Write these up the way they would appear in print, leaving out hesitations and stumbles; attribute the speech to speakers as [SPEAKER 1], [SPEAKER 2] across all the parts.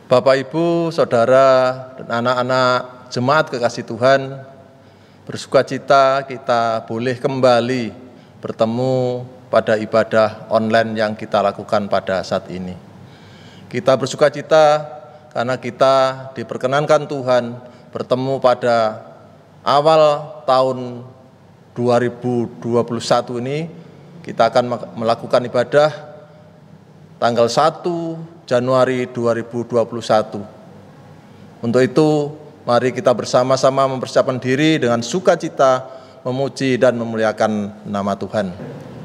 [SPEAKER 1] Bapak, Ibu, Saudara, dan anak-anak jemaat kekasih Tuhan, bersukacita kita boleh kembali bertemu pada ibadah online yang kita lakukan pada saat ini. Kita bersukacita karena kita diperkenankan Tuhan bertemu pada awal tahun 2021 ini. Kita akan melakukan ibadah tanggal 1 Januari 2021. Untuk itu, mari kita bersama-sama mempersiapkan diri dengan sukacita, memuji dan memuliakan nama Tuhan.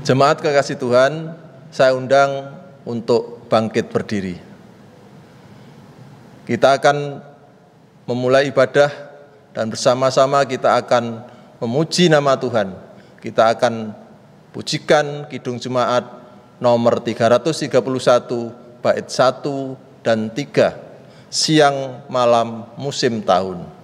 [SPEAKER 1] Jemaat kekasih Tuhan, saya undang untuk bangkit berdiri. Kita akan memulai ibadah dan bersama-sama kita akan memuji nama Tuhan. Kita akan pujikan Kidung Jemaat nomor 331, bait 1 dan 3, siang malam musim tahun.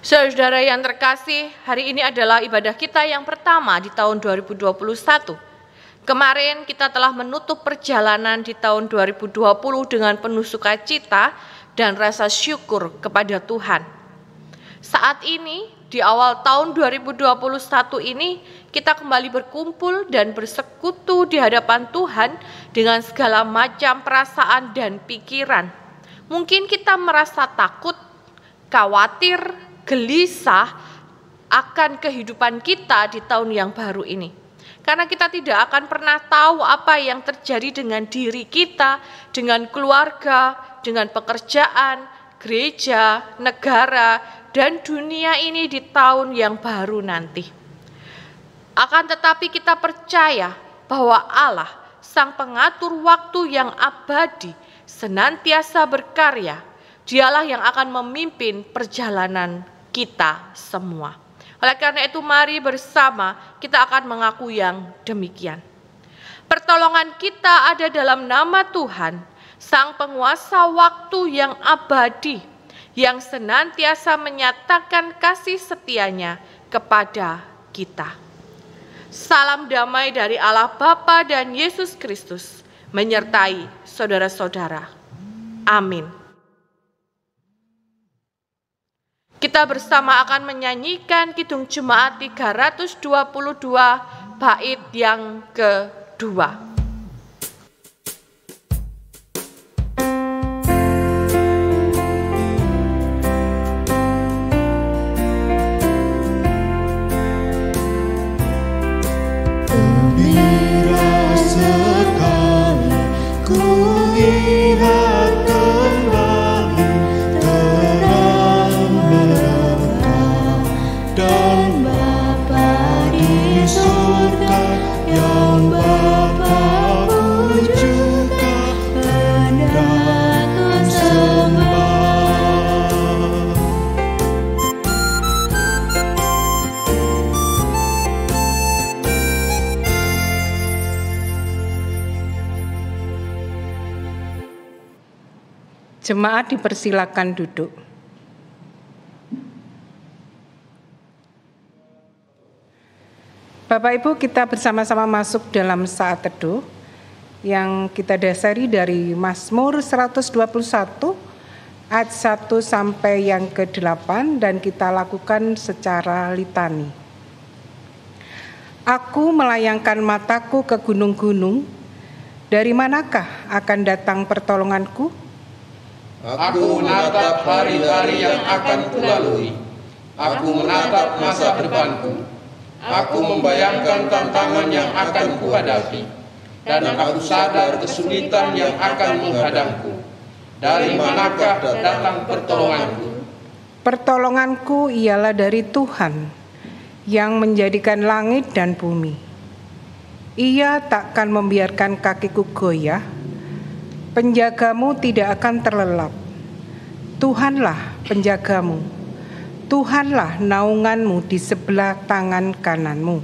[SPEAKER 2] Saudara yang terkasih, hari ini adalah ibadah kita yang pertama di tahun 2021. Kemarin kita telah menutup perjalanan di tahun 2020 dengan penuh sukacita dan rasa syukur kepada Tuhan. Saat ini, di awal tahun 2021 ini, kita kembali berkumpul dan bersekutu di hadapan Tuhan dengan segala macam perasaan dan pikiran. Mungkin kita merasa takut, khawatir, gelisah akan kehidupan kita di tahun yang baru ini. Karena kita tidak akan pernah tahu apa yang terjadi dengan diri kita, dengan keluarga, dengan pekerjaan, gereja, negara, dan dunia ini di tahun yang baru nanti. Akan tetapi kita percaya bahwa Allah, Sang Pengatur waktu yang abadi, senantiasa berkarya. Dialah yang akan memimpin perjalanan kita semua. Oleh karena itu, mari bersama kita akan mengaku yang demikian. Pertolongan kita ada dalam nama Tuhan, Sang Penguasa waktu yang abadi, yang senantiasa menyatakan kasih setianya kepada kita. Salam damai dari Allah Bapa dan Yesus Kristus menyertai saudara-saudara. Amin. Kita bersama akan menyanyikan Kidung Jemaat 322 bait yang kedua.
[SPEAKER 3] Jemaat dipersilakan duduk. Bapak Ibu, kita bersama-sama masuk dalam saat teduh yang kita dasari dari Mazmur 121 ayat 1 sampai yang ke-8 dan kita lakukan secara litani. Aku melayangkan mataku ke gunung-gunung, dari manakah akan datang pertolonganku?
[SPEAKER 4] Aku menatap hari-hari yang akan kulalui. Aku menatap masa depanku. Aku membayangkan tantangan yang akan kuhadapi. Dan aku sadar kesulitan yang akan menghadangku. Dari manakah datang pertolonganku?
[SPEAKER 3] Pertolonganku ialah dari Tuhan yang menjadikan langit dan bumi. Ia takkan membiarkan kakiku goyah. Penjagamu tidak akan terlelap. Tuhanlah penjagamu. Tuhanlah naunganmu di sebelah tangan kananmu.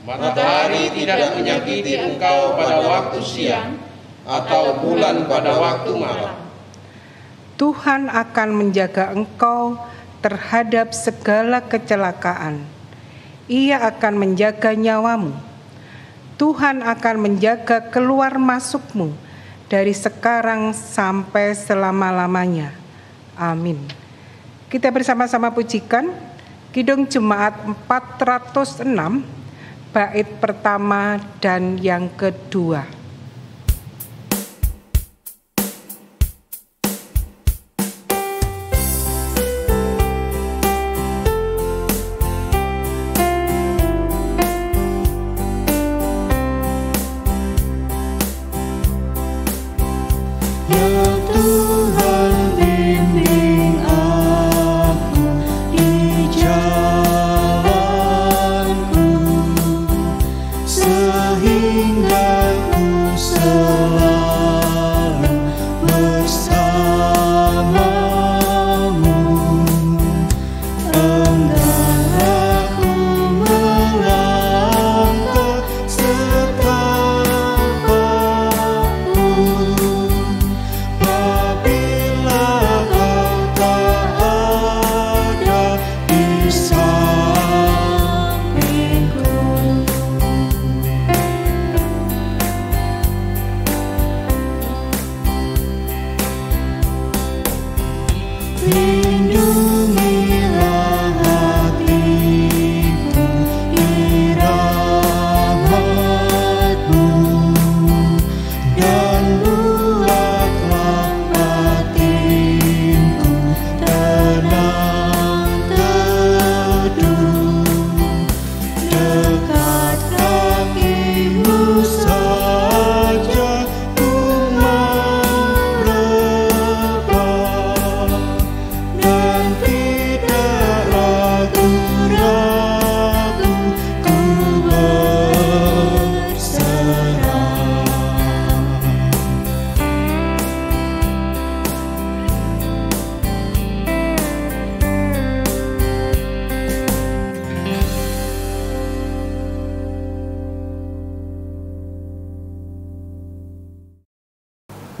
[SPEAKER 4] Matahari tidak menyakiti engkau pada waktu siang, atau bulan pada waktu malam.
[SPEAKER 3] Tuhan akan menjaga engkau terhadap segala kecelakaan. Ia akan menjaga nyawamu. Tuhan akan menjaga keluar masukmu dari sekarang sampai selama-lamanya. Amin. Kita bersama-sama pujikan Kidung Jemaat 406, bait pertama dan yang kedua.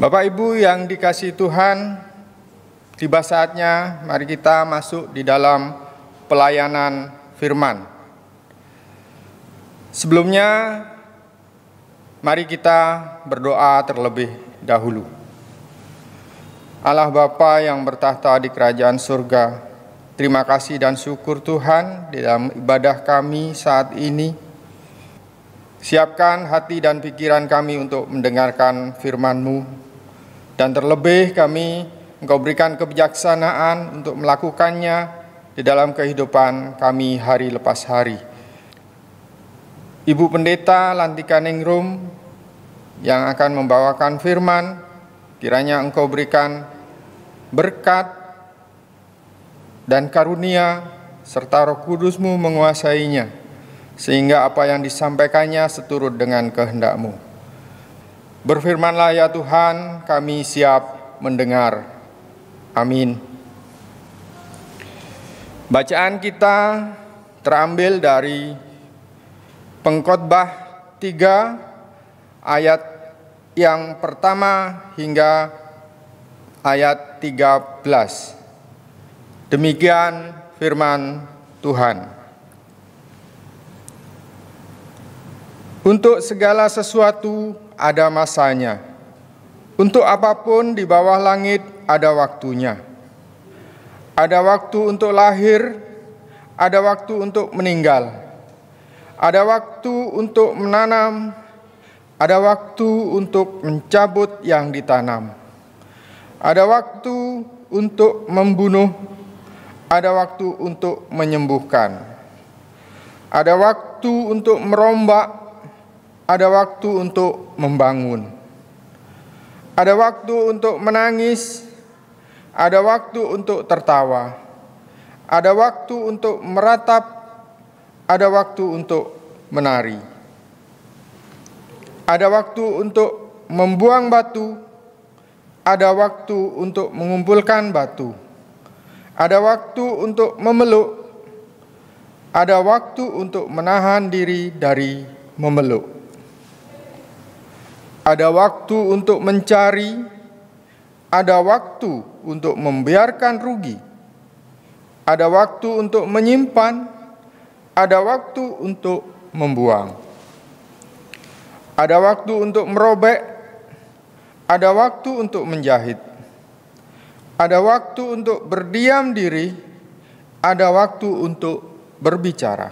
[SPEAKER 5] Bapak Ibu yang dikasihi Tuhan, tiba saatnya mari kita masuk di dalam pelayanan firman. Sebelumnya, mari kita berdoa terlebih dahulu. Allah Bapa yang bertahta di kerajaan surga, terima kasih dan syukur Tuhan di dalam ibadah kami saat ini. Siapkan hati dan pikiran kami untuk mendengarkan firman-Mu, dan terlebih kami Engkau berikan kebijaksanaan untuk melakukannya di dalam kehidupan kami hari lepas hari. Ibu Pendeta Lantika Ningrum yang akan membawakan firman, kiranya Engkau berikan berkat dan karunia serta Roh Kudus-Mu menguasainya, sehingga apa yang disampaikannya seturut dengan kehendak-Mu. Berfirmanlah ya Tuhan, kami siap mendengar. Amin. Bacaan kita terambil dari Pengkhotbah 3 ayat yang pertama hingga ayat 13. Demikian firman Tuhan. Untuk segala sesuatu ada masanya. Untuk apapun di bawah langit ada waktunya. Ada waktu untuk lahir, ada waktu untuk meninggal. Ada waktu untuk menanam, ada waktu untuk mencabut yang ditanam. Ada waktu untuk membunuh, ada waktu untuk menyembuhkan. Ada waktu untuk merombak, ada waktu untuk membangun. Ada waktu untuk menangis, ada waktu untuk tertawa. Ada waktu untuk meratap, ada waktu untuk menari. Ada waktu untuk membuang batu, ada waktu untuk mengumpulkan batu. Ada waktu untuk memeluk, ada waktu untuk menahan diri dari memeluk. Ada waktu untuk mencari, ada waktu untuk membiarkan rugi. Ada waktu untuk menyimpan, ada waktu untuk membuang. Ada waktu untuk merobek, ada waktu untuk menjahit. Ada waktu untuk berdiam diri, ada waktu untuk berbicara.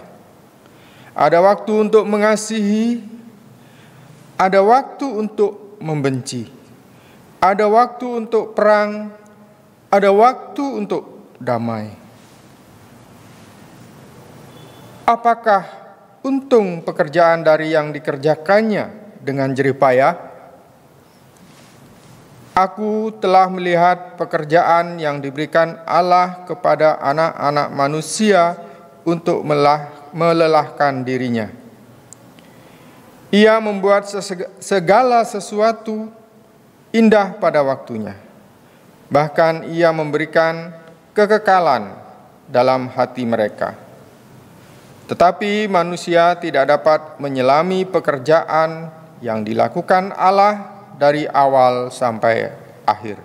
[SPEAKER 5] Ada waktu untuk mengasihi, ada waktu untuk membenci. Ada waktu untuk perang, ada waktu untuk damai. Apakah untung pekerjaan dari yang dikerjakannya dengan jerih payah? Aku telah melihat pekerjaan yang diberikan Allah kepada anak-anak manusia untuk melelahkan dirinya. Ia membuat segala sesuatu indah pada waktunya. Bahkan ia memberikan kekekalan dalam hati mereka. Tetapi manusia tidak dapat menyelami pekerjaan yang dilakukan Allah dari awal sampai akhir.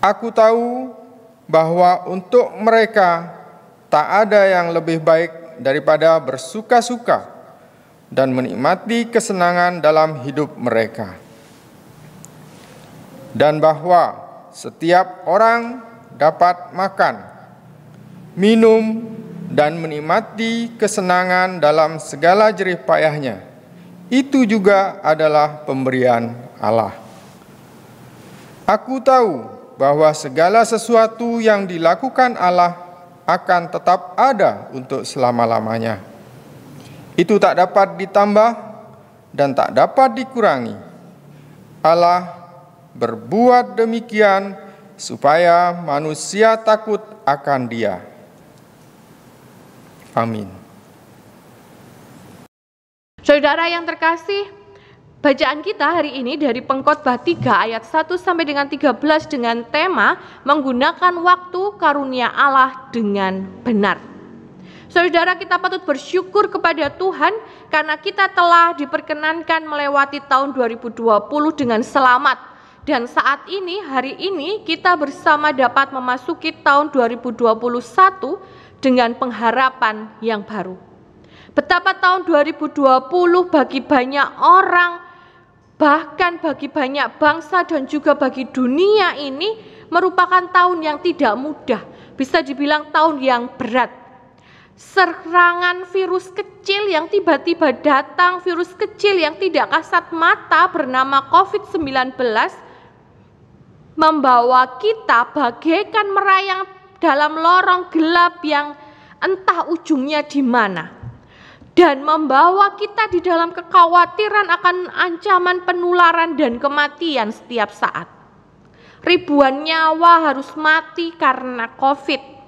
[SPEAKER 5] Aku tahu bahwa untuk mereka tak ada yang lebih baik daripada bersuka-suka dan menikmati kesenangan dalam hidup mereka. Dan bahwa setiap orang dapat makan, minum, dan menikmati kesenangan dalam segala jerih payahnya. Itu juga adalah pemberian Allah. Aku tahu bahwa segala sesuatu yang dilakukan Allah akan tetap ada untuk selama-lamanya. Itu tak dapat ditambah dan tak dapat dikurangi. Allah berbuat demikian supaya manusia takut akan Dia. Amin.
[SPEAKER 2] Saudara yang terkasih, bacaan kita hari ini dari Pengkhotbah 3 ayat 1 sampai dengan 13 dengan tema menggunakan waktu karunia Allah dengan benar. Saudara, kita patut bersyukur kepada Tuhan karena kita telah diperkenankan melewati tahun 2020 dengan selamat. Dan saat ini, hari ini kita bersama dapat memasuki tahun 2021 dengan pengharapan yang baru. Betapa tahun 2020 bagi banyak orang bahkan bagi banyak bangsa dan juga bagi dunia ini merupakan tahun yang tidak mudah, bisa dibilang tahun yang berat. Serangan virus kecil yang tiba-tiba datang, virus kecil yang tidak kasat mata bernama COVID-19 membawa kita bagaikan merayang dalam lorong gelap yang entah ujungnya di mana, dan membawa kita di dalam kekhawatiran akan ancaman penularan dan kematian setiap saat. Ribuan nyawa harus mati karena COVID.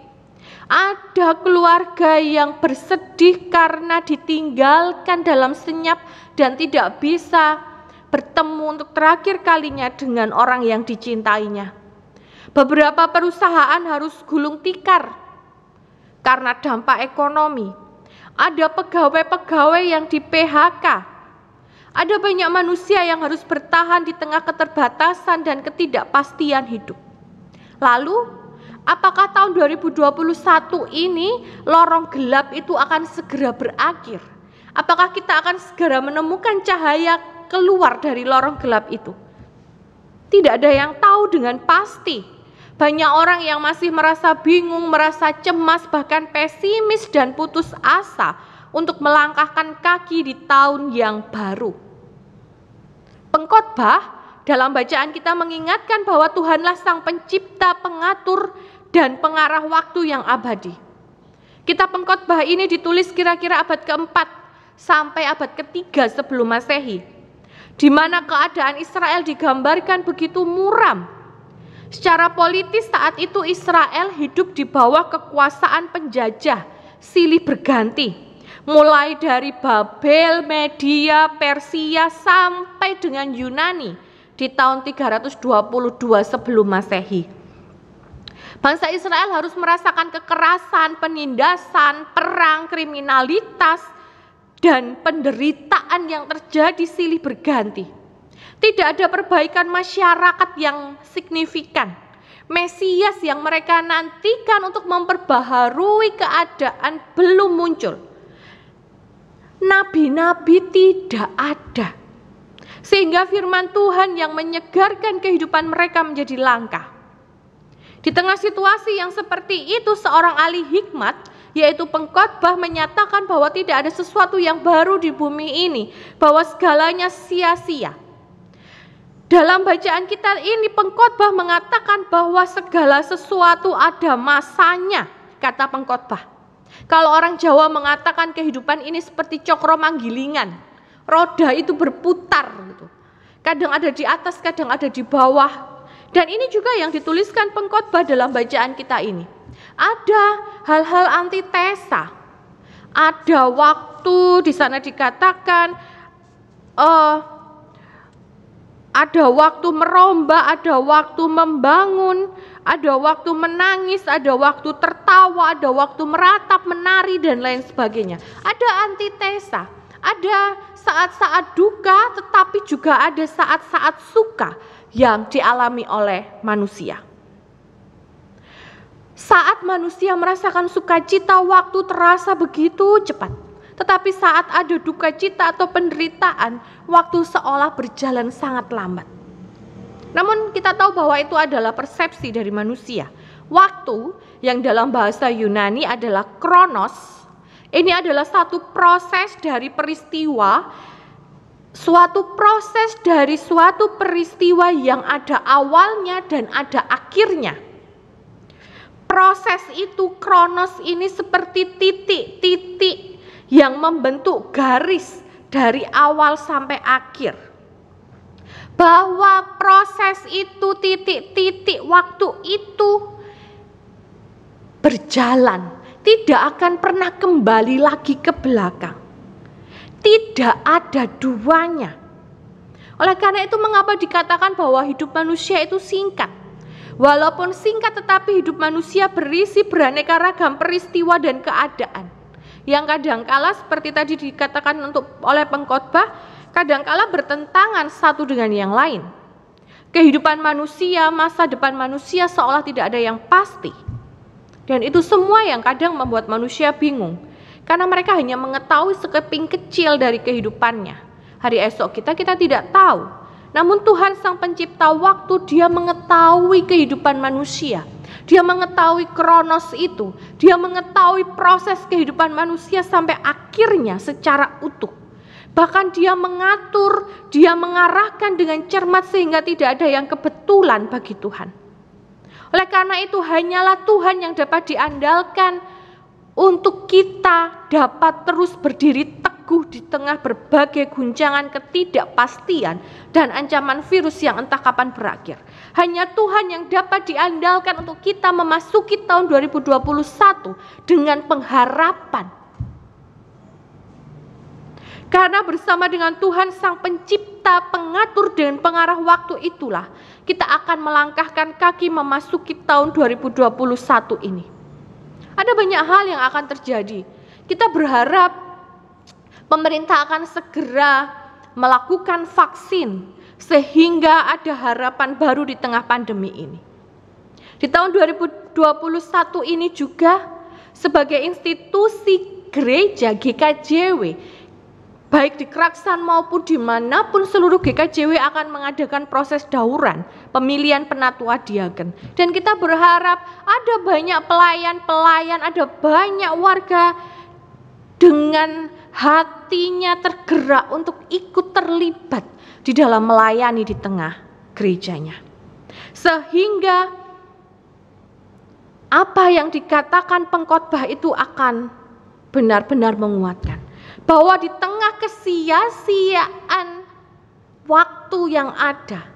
[SPEAKER 2] Ada keluarga yang bersedih karena ditinggalkan dalam senyap dan tidak bisa bertemu untuk terakhir kalinya dengan orang yang dicintainya. Beberapa perusahaan harus gulung tikar karena dampak ekonomi. Ada pegawai-pegawai yang di PHK. Ada banyak manusia yang harus bertahan di tengah keterbatasan dan ketidakpastian hidup. Lalu, apakah tahun 2021 ini lorong gelap itu akan segera berakhir? Apakah kita akan segera menemukan cahaya keluar dari lorong gelap itu? Tidak ada yang tahu dengan pasti. Banyak orang yang masih merasa bingung, merasa cemas, bahkan pesimis dan putus asa untuk melangkahkan kaki di tahun yang baru. Pengkhotbah dalam bacaan kita mengingatkan bahwa Tuhanlah sang pencipta, pengatur, dan pengarah waktu yang abadi. Kitab Pengkhotbah ini ditulis kira-kira abad ke-4 sampai abad ke-3 sebelum Masehi, di mana keadaan Israel digambarkan begitu muram. Secara politis saat itu Israel hidup di bawah kekuasaan penjajah silih berganti, mulai dari Babel, Media, Persia sampai dengan Yunani di tahun 322 sebelum Masehi. Bangsa Israel harus merasakan kekerasan, penindasan, perang, kriminalitas, dan penderitaan yang terjadi silih berganti. Tidak ada perbaikan masyarakat yang signifikan. Mesias yang mereka nantikan untuk memperbaharui keadaan belum muncul. Nabi-nabi tidak ada. Sehingga firman Tuhan yang menyegarkan kehidupan mereka menjadi langka. Di tengah situasi yang seperti itu, seorang ahli hikmat, yaitu pengkhotbah, menyatakan bahwa tidak ada sesuatu yang baru di bumi ini, bahwa segalanya sia-sia. Dalam bacaan kita ini, pengkhotbah mengatakan bahwa segala sesuatu ada masanya, kata pengkhotbah. Kalau orang Jawa mengatakan kehidupan ini seperti cokro manggilingan, roda itu berputar gitu. Kadang ada di atas, kadang ada di bawah. Dan ini juga yang dituliskan pengkhotbah dalam bacaan kita ini. Ada hal-hal antitesa. Ada waktu di sana dikatakan ada waktu merombak, ada waktu membangun, ada waktu menangis, ada waktu tertawa, ada waktu meratap, menari, dan lain sebagainya. Ada antitesa, ada saat-saat duka, tetapi juga ada saat-saat suka yang dialami oleh manusia. Saat manusia merasakan sukacita, waktu terasa begitu cepat. Tetapi saat ada duka cita atau penderitaan, waktu seolah berjalan sangat lambat. Namun kita tahu bahwa itu adalah persepsi dari manusia. Waktu yang dalam bahasa Yunani adalah kronos. Ini adalah satu proses dari peristiwa, suatu proses dari suatu peristiwa yang ada awalnya dan ada akhirnya. Proses itu, kronos ini seperti titik-titik yang membentuk garis dari awal sampai akhir. Bahwa proses itu, titik-titik waktu itu berjalan, tidak akan pernah kembali lagi ke belakang. Tidak ada duanya. Oleh karena itu mengapa dikatakan bahwa hidup manusia itu singkat? Walaupun singkat tetapi hidup manusia berisi beraneka ragam peristiwa dan keadaan. Yang kadangkala seperti tadi dikatakan oleh pengkhotbah, kadangkala bertentangan satu dengan yang lain. Kehidupan manusia, masa depan manusia seolah tidak ada yang pasti. Dan itu semua yang kadang membuat manusia bingung. Karena mereka hanya mengetahui sekeping kecil dari kehidupannya. Hari esok kita tidak tahu. Namun Tuhan Sang Pencipta waktu, Dia mengetahui kehidupan manusia. Dia mengetahui kronos itu. Dia mengetahui proses kehidupan manusia sampai akhirnya secara utuh. Bahkan Dia mengatur, Dia mengarahkan dengan cermat sehingga tidak ada yang kebetulan bagi Tuhan. Oleh karena itu hanyalah Tuhan yang dapat diandalkan untuk kita dapat terus berdiri teguh di tengah berbagai guncangan ketidakpastian dan ancaman virus yang entah kapan berakhir. Hanya Tuhan yang dapat diandalkan untuk kita memasuki tahun 2021 dengan pengharapan. Karena bersama dengan Tuhan Sang Pencipta, pengatur dan pengarah waktu itulah kita akan melangkahkan kaki memasuki tahun 2021 ini. Ada banyak hal yang akan terjadi. Kita berharap pemerintah akan segera melakukan vaksin sehingga ada harapan baru di tengah pandemi ini. Di tahun 2021 ini juga sebagai institusi gereja GKJW, baik di Kraksan maupun dimanapun seluruh GKJW akan mengadakan proses dauran pemilihan penatua diaken. Dan kita berharap ada banyak pelayan-pelayan, ada banyak warga dengan hatinya tergerak untuk ikut terlibat di dalam melayani di tengah gerejanya. Sehingga apa yang dikatakan pengkhotbah itu akan benar-benar menguatkan. Bahwa di tengah kesia-siaan waktu yang ada,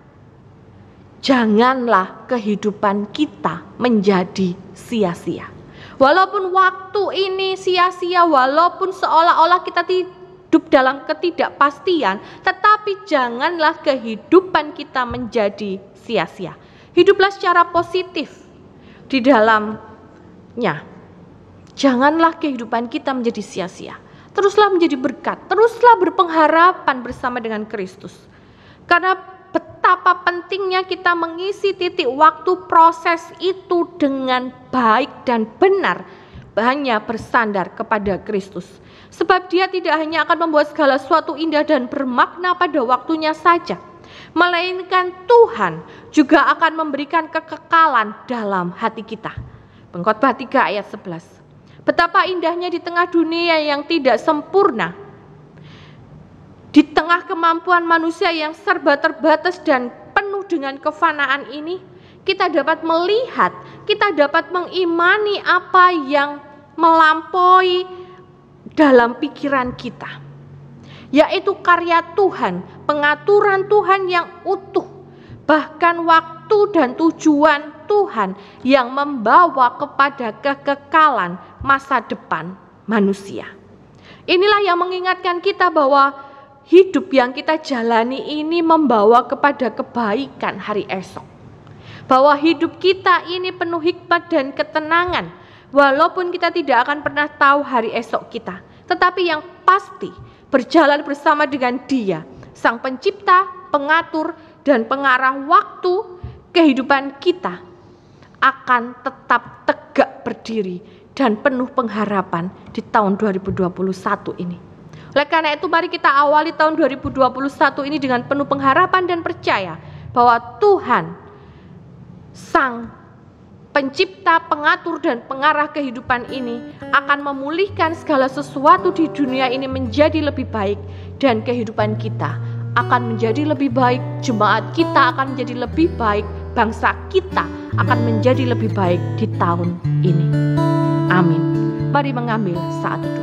[SPEAKER 2] janganlah kehidupan kita menjadi sia-sia. Walaupun waktu ini sia-sia, walaupun seolah-olah kita hidup dalam ketidakpastian, tetapi janganlah kehidupan kita menjadi sia-sia. Hiduplah secara positif di dalamnya. Janganlah kehidupan kita menjadi sia-sia. Teruslah menjadi berkat, teruslah berpengharapan bersama dengan Kristus. Karena betapa pentingnya kita mengisi titik waktu proses itu dengan baik dan benar, hanya bersandar kepada Kristus. Sebab Dia tidak hanya akan membuat segala sesuatu indah dan bermakna pada waktunya saja, melainkan Tuhan juga akan memberikan kekekalan dalam hati kita. Pengkhotbah 3 ayat 11. Betapa indahnya di tengah dunia yang tidak sempurna, di tengah kemampuan manusia yang serba terbatas dan penuh dengan kefanaan ini, kita dapat melihat, kita dapat mengimani apa yang melampaui dalam pikiran kita, yaitu karya Tuhan, pengaturan Tuhan yang utuh, bahkan waktu dan tujuan Tuhan yang membawa kepada kekekalan masa depan manusia. Inilah yang mengingatkan kita bahwa hidup yang kita jalani ini membawa kepada kebaikan hari esok. Bahwa hidup kita ini penuh hikmat dan ketenangan, walaupun kita tidak akan pernah tahu hari esok kita. Tetapi yang pasti berjalan bersama dengan Dia, Sang Pencipta, Pengatur, dan Pengarah waktu kehidupan kita akan tetap tegak berdiri dan penuh pengharapan di tahun 2021 ini. Oleh karena itu mari kita awali tahun 2021 ini dengan penuh pengharapan dan percaya bahwa Tuhan, Sang Pencipta, Pengatur, dan Pengarah kehidupan ini akan memulihkan segala sesuatu di dunia ini menjadi lebih baik, dan kehidupan kita akan menjadi lebih baik, jemaat kita akan menjadi lebih baik, bangsa kita akan menjadi lebih baik di tahun ini. Amin. Mari mengambil saat teduh.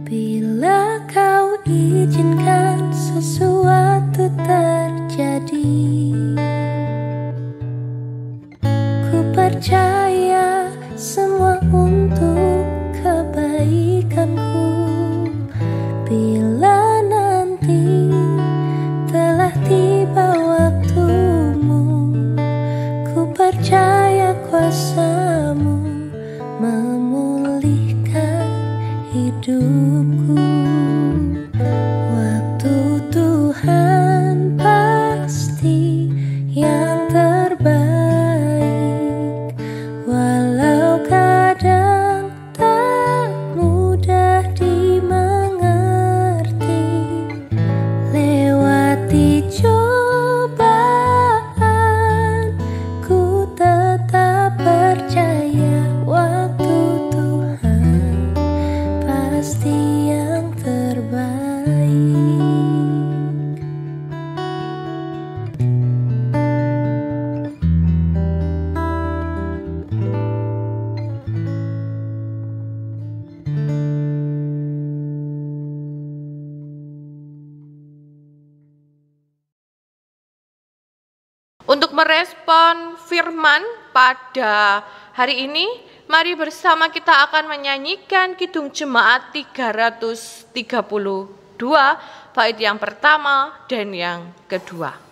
[SPEAKER 6] Bila Kau izinkan sesuatu terjadi, ku percaya semua untuk kebaikanku. Bila nanti telah tiba waktumu, ku percaya kuasa-Mu memulihkan hidupku. Waktu Tuhan pasti yang terbaik, walau kadang tak mudah dimengerti.
[SPEAKER 2] merespon firman pada hari ini, mari bersama kita akan menyanyikan Kidung Jemaat 332, bait yang pertama dan yang kedua.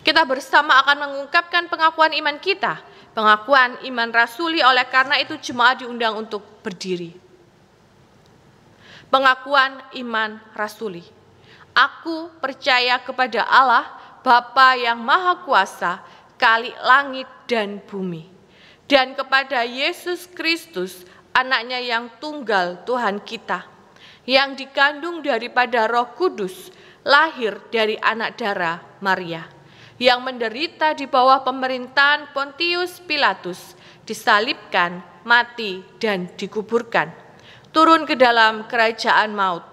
[SPEAKER 2] Kita bersama akan mengungkapkan pengakuan iman kita, pengakuan iman rasuli, oleh karena itu jemaat diundang untuk berdiri. Pengakuan iman rasuli. Aku percaya kepada Allah, Bapa yang Maha Kuasa, Khalik langit dan bumi, dan kepada Yesus Kristus, anaknya yang tunggal Tuhan kita, yang dikandung daripada Roh Kudus, lahir dari anak darah Maria, yang menderita di bawah pemerintahan Pontius Pilatus, disalibkan, mati, dan dikuburkan, turun ke dalam kerajaan maut.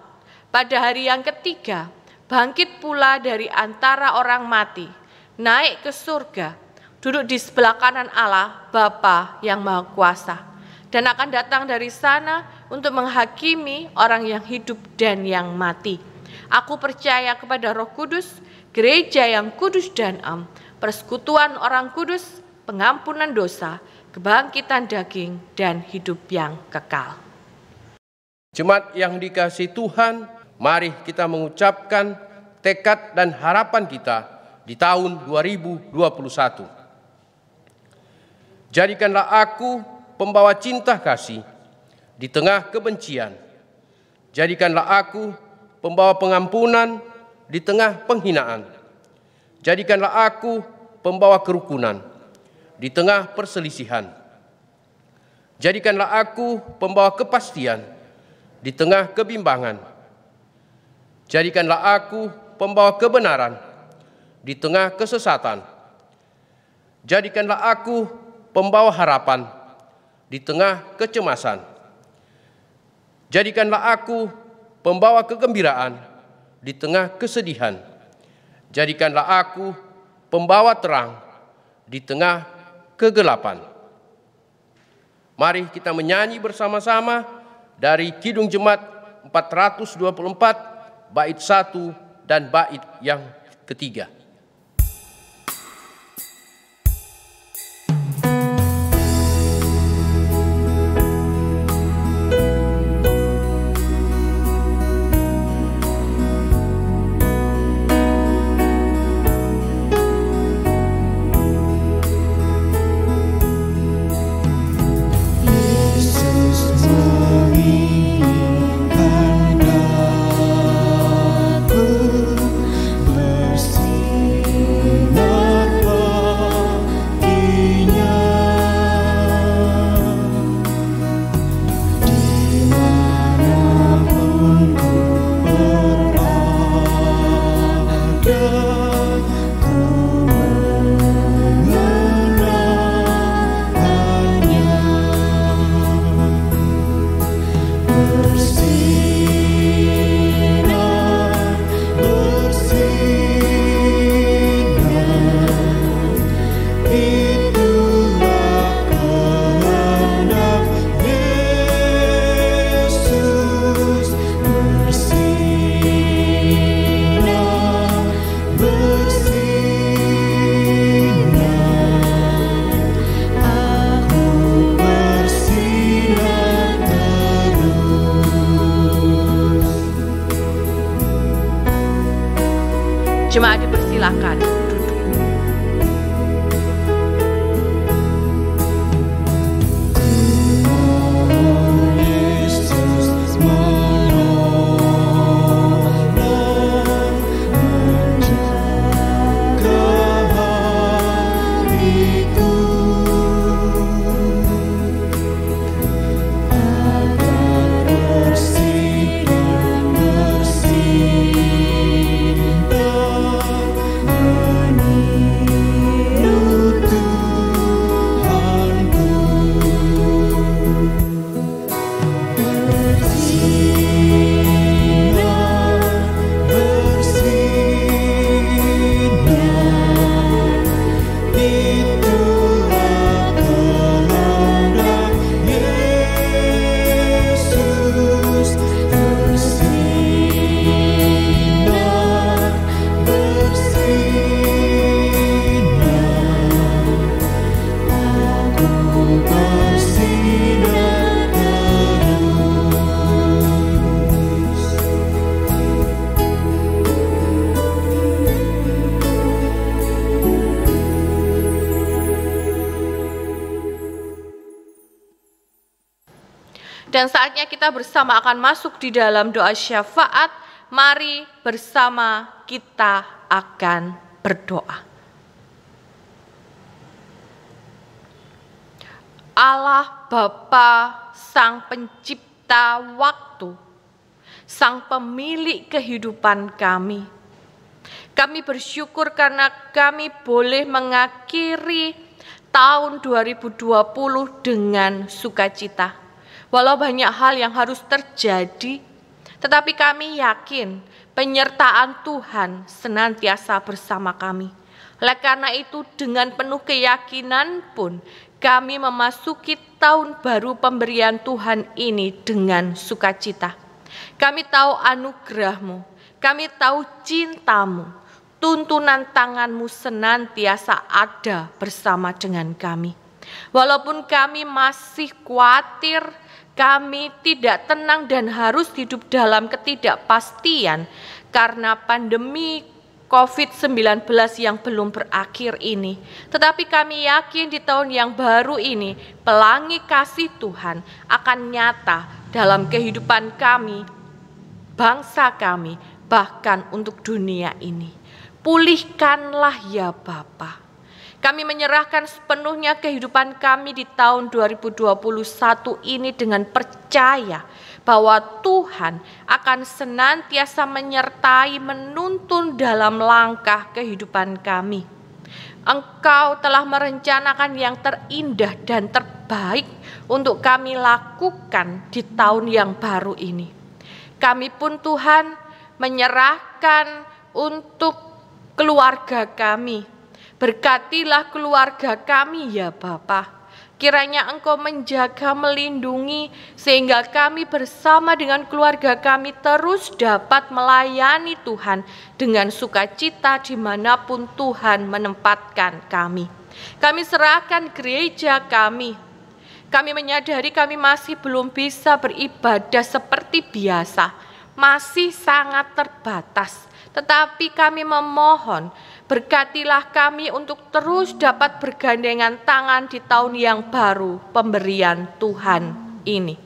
[SPEAKER 2] Pada hari yang ketiga, bangkit pula dari antara orang mati, naik ke surga, duduk di sebelah kanan Allah, Bapa yang Maha Kuasa, dan akan datang dari sana untuk menghakimi orang yang hidup dan yang mati. Aku percaya kepada Roh Kudus, gereja yang kudus dan am, persekutuan orang kudus, pengampunan dosa, kebangkitan daging, dan hidup yang kekal.
[SPEAKER 7] Jemaat yang dikasihi Tuhan, mari kita mengucapkan tekad dan harapan kita di tahun 2021. Jadikanlah aku pembawa cinta kasih di tengah kebencian. Jadikanlah aku pembawa pengampunan di tengah penghinaan. Jadikanlah aku pembawa kerukunan di tengah perselisihan. Jadikanlah aku pembawa kepastian di tengah kebimbangan. Jadikanlah aku pembawa kebenaran di tengah kesesatan. Jadikanlah aku pembawa harapan di tengah kecemasan. Jadikanlah aku pembawa kegembiraan di tengah kesedihan. Jadikanlah aku pembawa terang di tengah kegelapan. Mari kita menyanyi bersama-sama dari Kidung Jemaat 424, bait 1 dan bait yang ketiga.
[SPEAKER 2] Jemaat dipersilakan duduk. Dan saatnya kita bersama akan masuk di dalam doa syafaat. Mari bersama kita akan berdoa. Allah Bapa, Sang Pencipta waktu, Sang Pemilik kehidupan kami bersyukur karena kami boleh mengakhiri tahun 2020 dengan sukacita. Walau banyak hal yang harus terjadi, tetapi kami yakin penyertaan Tuhan senantiasa bersama kami. Oleh karena itu, dengan penuh keyakinan pun kami memasuki tahun baru pemberian Tuhan ini dengan sukacita. Kami tahu anugerah-Mu, kami tahu cinta-Mu, tuntunan tangan-Mu senantiasa ada bersama dengan kami. Walaupun kami masih khawatir, kami tidak tenang dan harus hidup dalam ketidakpastian karena pandemi COVID-19 yang belum berakhir ini. Tetapi kami yakin di tahun yang baru ini, pelangi kasih Tuhan akan nyata dalam kehidupan kami, bangsa kami, bahkan untuk dunia ini. Pulihkanlah ya Bapa. Kami menyerahkan sepenuhnya kehidupan kami di tahun 2021 ini dengan percaya bahwa Tuhan akan senantiasa menyertai, menuntun dalam langkah kehidupan kami. Engkau telah merencanakan yang terindah dan terbaik terbaik untuk kami lakukan di tahun yang baru ini. Kami pun Tuhan menyerahkan untuk keluarga kami. Berkatilah keluarga kami ya Bapa. Kiranya Engkau menjaga, melindungi, sehingga kami bersama dengan keluarga kami terus dapat melayani Tuhan dengan sukacita dimanapun Tuhan menempatkan kami. Kami serahkan gereja kami. Kami menyadari kami masih belum bisa beribadah seperti biasa, masih sangat terbatas. Tetapi kami memohon, berkatilah kami untuk terus dapat bergandengan tangan di tahun yang baru pemberian Tuhan ini.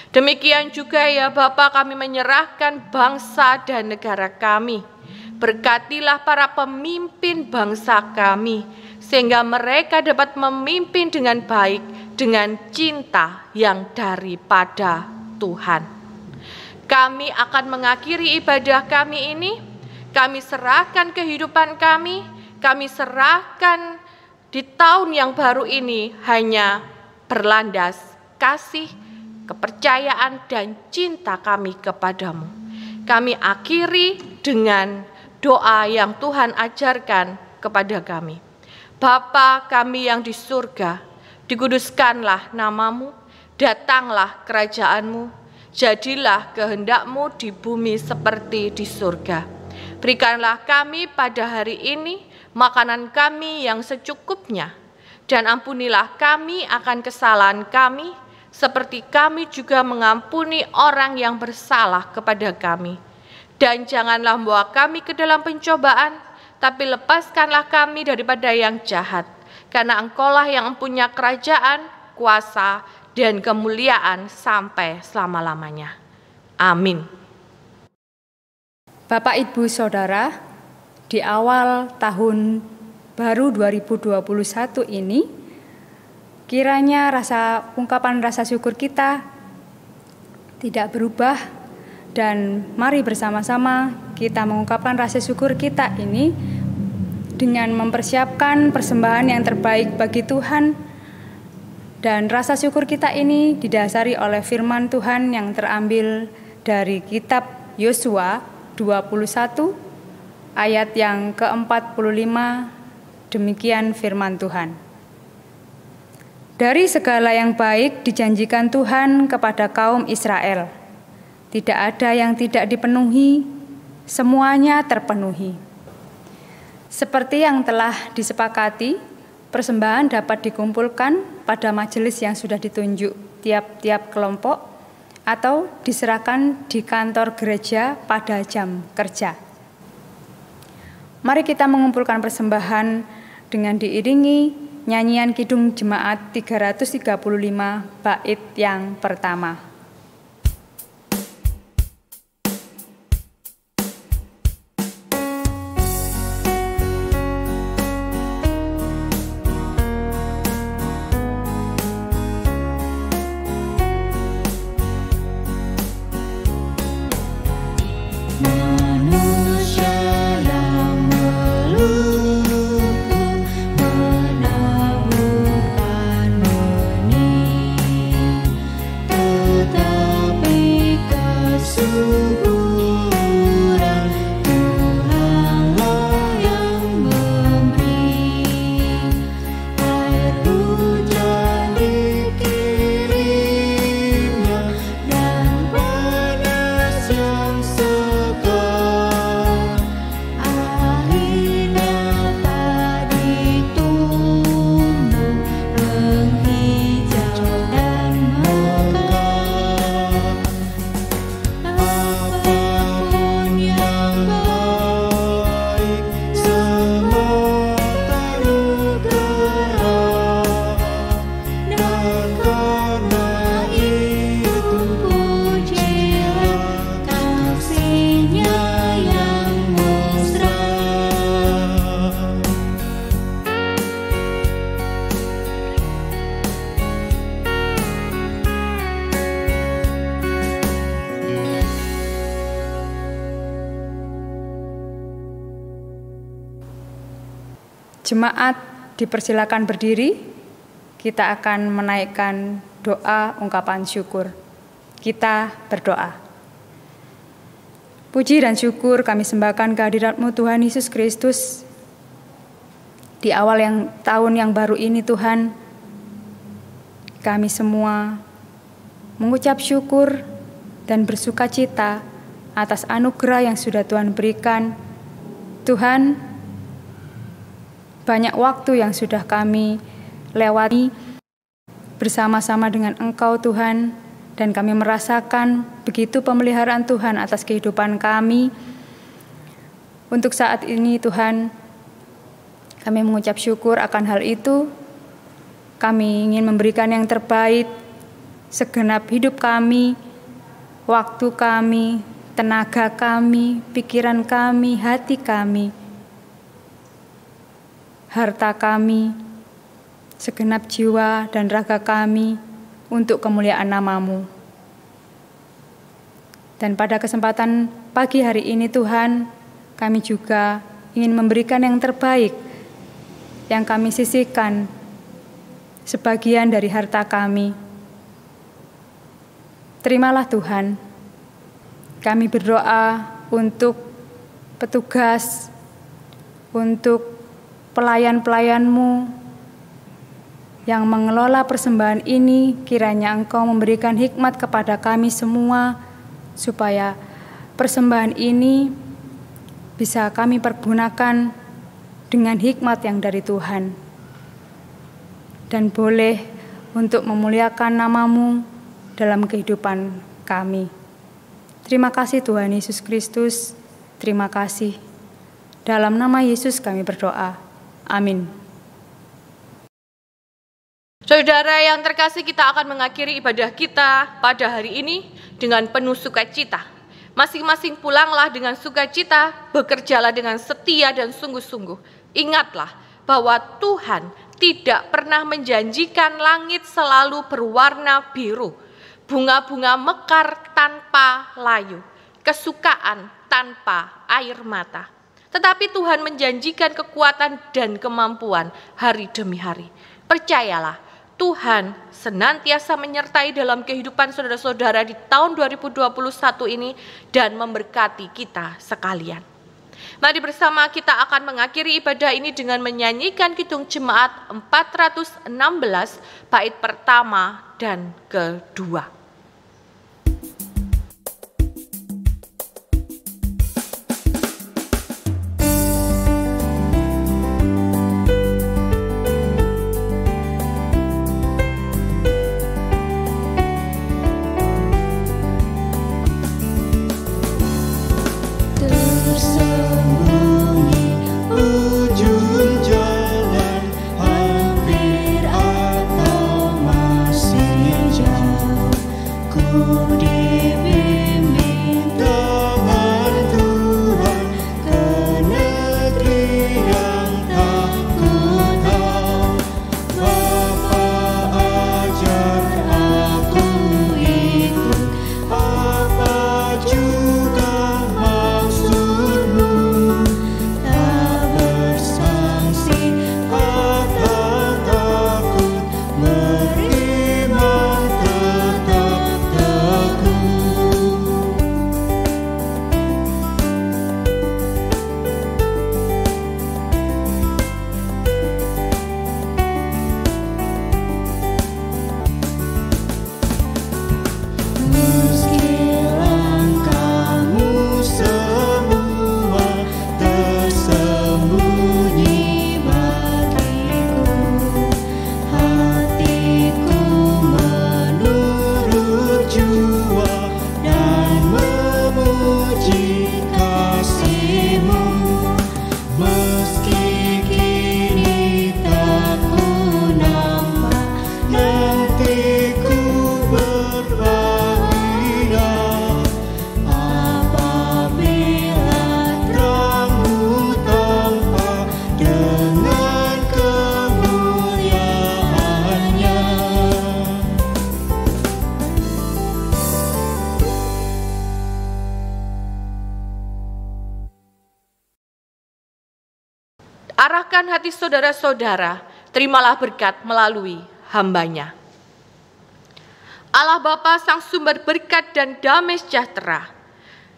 [SPEAKER 2] Demikian juga ya Bapa, kami menyerahkan bangsa dan negara kami. Berkatilah para pemimpin bangsa kami, sehingga mereka dapat memimpin dengan baik, dengan cinta yang daripada Tuhan. Kami akan mengakhiri ibadah kami ini. Kami serahkan kehidupan kami serahkan di tahun yang baru ini hanya berlandas kasih, kepercayaan, dan cinta kami kepadamu. Kami akhiri dengan doa yang Tuhan ajarkan kepada kami. Bapa kami yang di surga, dikuduskanlah namamu, datanglah kerajaanmu, jadilah kehendakmu di bumi seperti di surga. Berikanlah kami pada hari ini makanan kami yang secukupnya, dan ampunilah kami akan kesalahan kami, seperti kami juga mengampuni orang yang bersalah kepada kami. Dan janganlah membawa kami ke dalam pencobaan, tapi lepaskanlah kami daripada yang jahat, karena Engkaulah yang mempunyai kerajaan, kuasa, dan kemuliaan sampai selama-lamanya. Amin.
[SPEAKER 8] Bapak, Ibu, Saudara, di awal tahun baru 2021 ini, kiranya ungkapan rasa syukur kita tidak berubah, dan mari bersama-sama kita mengungkapkan rasa syukur kita ini dengan mempersiapkan persembahan yang terbaik bagi Tuhan. Dan rasa syukur kita ini didasari oleh firman Tuhan yang terambil dari kitab Yosua 21 ayat yang ke-45. Demikian firman Tuhan. Dari segala yang baik dijanjikan Tuhan kepada kaum Israel, tidak ada yang tidak dipenuhi, semuanya terpenuhi. Seperti yang telah disepakati, persembahan dapat dikumpulkan pada majelis yang sudah ditunjuk tiap-tiap kelompok, atau diserahkan di kantor gereja pada jam kerja. Mari kita mengumpulkan persembahan dengan diiringi nyanyian Kidung Jemaat 335 bait yang pertama. Jemaat dipersilakan berdiri. kita akan menaikkan doa ungkapan syukur. Kita berdoa. Puji dan syukur kami sembahkan kehadirat-Mu Tuhan Yesus Kristus. Di awal tahun yang baru ini Tuhan, kami semua mengucap syukur dan bersuka cita atas anugerah yang sudah Tuhan berikan. Tuhan, banyak waktu yang sudah kami lewati bersama-sama dengan Engkau Tuhan, dan kami merasakan begitu pemeliharaan Tuhan atas kehidupan kami. Untuk saat ini Tuhan, kami mengucap syukur akan hal itu. Kami ingin memberikan yang terbaik, segenap hidup kami, waktu kami, tenaga kami, pikiran kami, hati kami, harta kami, segenap jiwa dan raga kami untuk kemuliaan nama-Mu. Dan pada kesempatan pagi hari ini Tuhan, kami juga ingin memberikan yang terbaik yang kami sisihkan, sebagian dari harta kami. Terimalah Tuhan, kami berdoa untuk petugas, untuk pelayan-pelayan-Mu yang mengelola persembahan ini. Kiranya Engkau memberikan hikmat kepada kami semua, supaya persembahan ini bisa kami pergunakan dengan hikmat yang dari Tuhan, dan boleh untuk memuliakan nama-Mu dalam kehidupan kami. Terima kasih Tuhan Yesus Kristus, terima kasih. Dalam nama Yesus kami berdoa. Amin.
[SPEAKER 2] Saudara yang terkasih, kita akan mengakhiri ibadah kita pada hari ini dengan penuh sukacita. Masing-masing pulanglah dengan sukacita, bekerjalah dengan setia dan sungguh-sungguh. Ingatlah bahwa Tuhan tidak pernah menjanjikan langit selalu berwarna biru, bunga-bunga mekar tanpa layu, kesukaan tanpa air mata. Tetapi Tuhan menjanjikan kekuatan dan kemampuan hari demi hari. Percayalah, Tuhan senantiasa menyertai dalam kehidupan saudara-saudara di tahun 2021 ini dan memberkati kita sekalian. Mari bersama kita akan mengakhiri ibadah ini dengan menyanyikan Kidung Jemaat 416 bait pertama dan kedua. Arahkan hati saudara-saudara, terimalah berkat melalui hamba-Nya. Allah Bapa Sang Sumber berkat dan damai sejahtera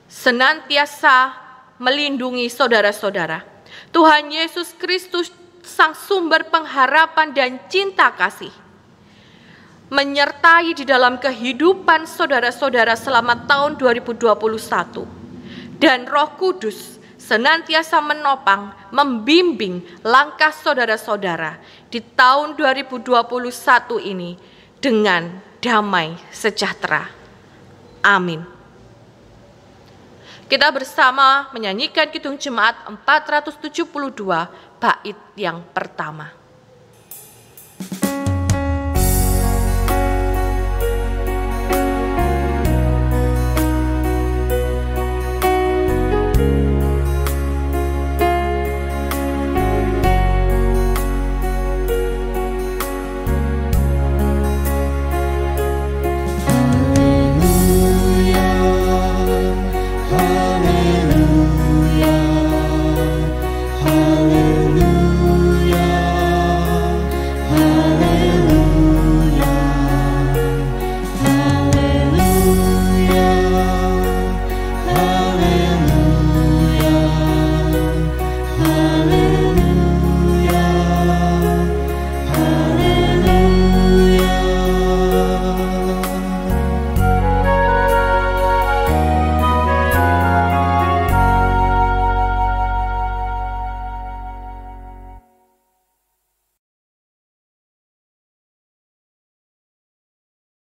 [SPEAKER 2] senantiasa melindungi saudara-saudara. Tuhan Yesus Kristus Sang Sumber pengharapan dan cinta kasih menyertai di dalam kehidupan saudara-saudara selama tahun 2021. Dan Roh Kudus senantiasa menopang, membimbing langkah saudara-saudara di tahun 2021 ini dengan damai sejahtera. Amin. Kita bersama menyanyikan Kidung Jemaat 472 bait yang pertama.